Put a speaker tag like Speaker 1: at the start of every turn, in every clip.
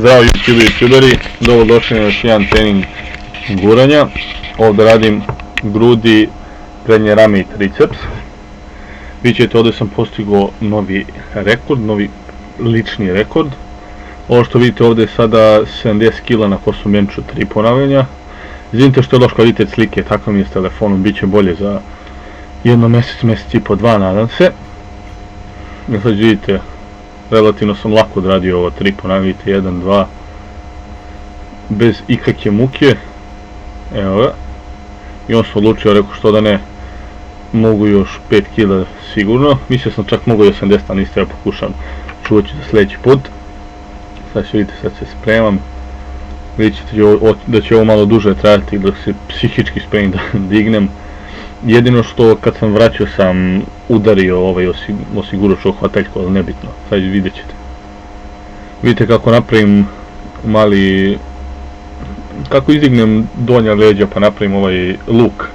Speaker 1: Zdravo youtuberi, dobrodošli na još jedan trening guranja. Ovdje radim grudi, prednje rame i triceps. Vi ćete, ovdje sam postigao novi rekord, novi lični rekord. Ovo što vidite ovdje je sada 70 kg na kosu benchu 3 ponavljanja. Izvinite što je loš kvalitet slike, tako mi je s telefonom, bit će bolje za jedno mjesec i po dva, nadam se. Sad vidite, relativno sam lako odradio ovo 3 ponavljanja, 1, 2, bez ikakve muke. Evo ga. I on se odlučio, rekao što da ne, mogu još 5 kg sigurno. Mislio sam čak mogu i 80, ali ništa, ja pokušam, čuvat ću za sljedeći put. Sad će vidite, sad se spremam. Vidjet ćete da će ovo malo duže trajati dok se psihički spremim da dignem. Jedino što kad sam vraćao sam udario osigurač hvataljku, ali nebitno, sad vidjet ćete. Vidite kako napravim mali, kako izdignem donja leđa pa napravim ovaj luk.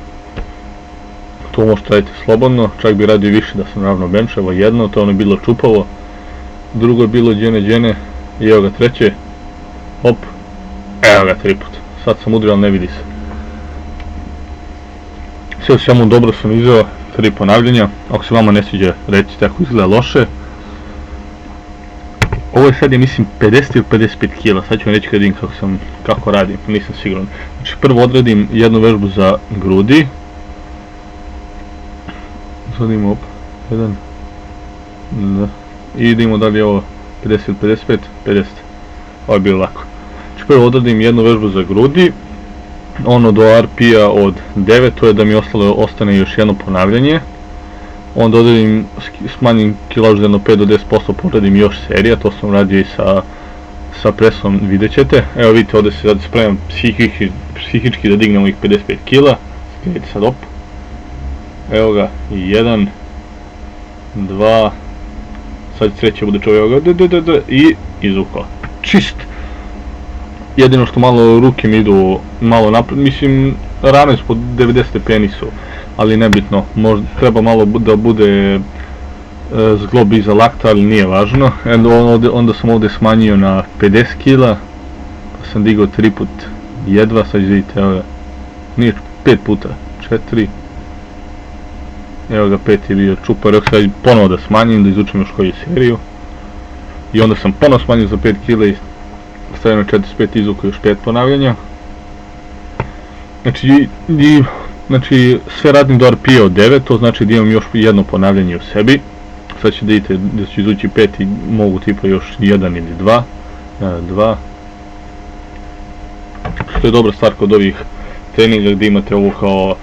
Speaker 1: To možete raditi slobodno, čak bi radio više da sam ravno bench. Evo jedno, to ono je bilo čupavo, drugo je bilo džene i evo ga treće, hop, evo ga 3 put. Sad sam udario, ali ne vidi se. Sve u svemu dobro sam izveo, 3 ponavljanja. Ako se vama ne sviđa, recite ako izgleda loše. Ovo je sad, ja mislim, 50 ili 55 kg, sad ću vam reći kad vidim kako radim, nisam siguran. Znači prvo odradim jednu vežbu za grudi. Sad idemo op, 1, 2, i idemo dalje ovo 50 ili 55, 50. Ovo je bilo lako. Znači prvo odradim jednu vežbu za grudi. Ono do RP-a od 9, to je da mi ostane još jedno ponavljanje. Onda odradim, smanjim kilažu jedno 5 do 10%, poradim još serija, to sam radio i sa presom, vidjet ćete. Evo vidite, ovdje se sad spremam psihički da dignem ovih 55 kg. Vidite sad, op. Evo ga, 1, 2, sad treće bude čovjek, i izvukao. Čist! Jedino što malo ruke mi idu malo naprijed, mislim rame po 90 stepeni su, ali nebitno, treba malo da bude zglob iza lakta, ali nije važno. Onda sam ovdje smanjio na 50 kg, pa sam digao 3 put jedva, sad vidite, evo ga, nije 5 puta, 4, evo ga 5 je bio čupar, rekao sad ponovo da smanjim, da izučem još koju seriju. I onda sam ponovo smanjio za 5 kg i stavio na 45, izvuku još 5 ponavljanja. Znači sve radim do RP od 9, to znači da imam još jedno ponavljanje u sebi. Sad ćete vidite da ću izvući 5 i mogu tipa još 1 ili 2. 2. Što je dobra stvar kod ovih treninga gdje imate ovo kao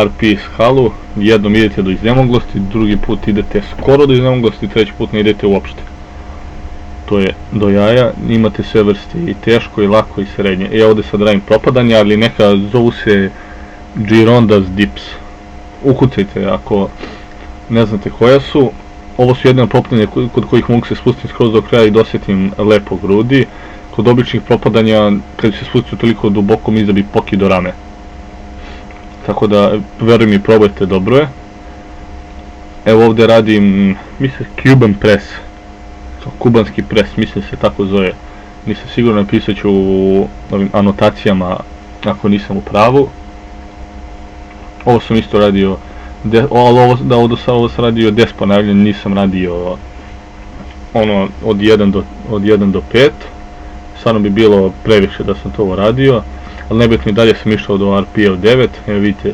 Speaker 1: RP skalu. Jednom idete do iznemoglosti, drugi put idete skoro do iznemoglosti, treći put ne idete uopšte. To je do jaja, imate sve vrste, i teško, i lako, i srednje. Ja ovdje sad radim propadanja, ali neka zovu se Gironda's dips. Ukucajte ako ne znate koja su. Ovo su jedino propadanja kod kojih mogu se spustiti skroz do kraja i dosjetim lepo grudi. Kod običnih propadanja, kad se spustite toliko duboko, mi da bi pokido rame. Tako da, verujem mi, probajte, dobro je. Evo ovdje radim, mislim, Cuban press. Kubanski pres, mislim se tako zove, nisam sigurno, napisat ću u ovim anotacijama ako nisam u pravu. Ovo sam isto radio, ovo sam radio 10 ponavljanja, nisam radio ono od 1 do 5, stvarno bi bilo previše da sam to ovo radio, ali nebitno i dalje sam išao do RP-a od 9, evo vidite,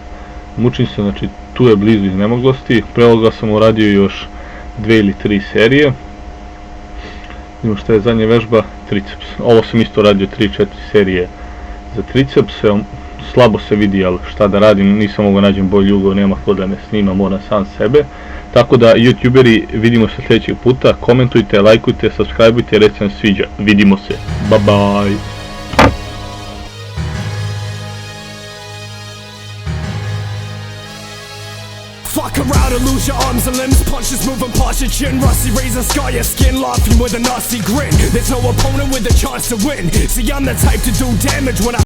Speaker 1: mučim se, znači tu je blizu iznemoglosti, pre ovoga sam uradio još 2 ili 3 serije. Vidimo što je zadnja vežba, triceps. Ovo sam isto radio 3-4 serije za triceps, slabo se vidi, ali šta da radim, nisam mogu nađem bolji ugao, nema ko da me snima, moram sam sebe. Tako da, youtuberi, vidimo se sljedećeg puta, komentujte, lajkujte, subscribeujte, recite nam sviđa, vidimo se, bye bye!
Speaker 2: Fuck around and lose your arms and limbs, punches moving past your chin, rusty razor scar your skin, laughing with a nasty grin. There's no opponent with a chance to win. See, I'm the type to do damage when I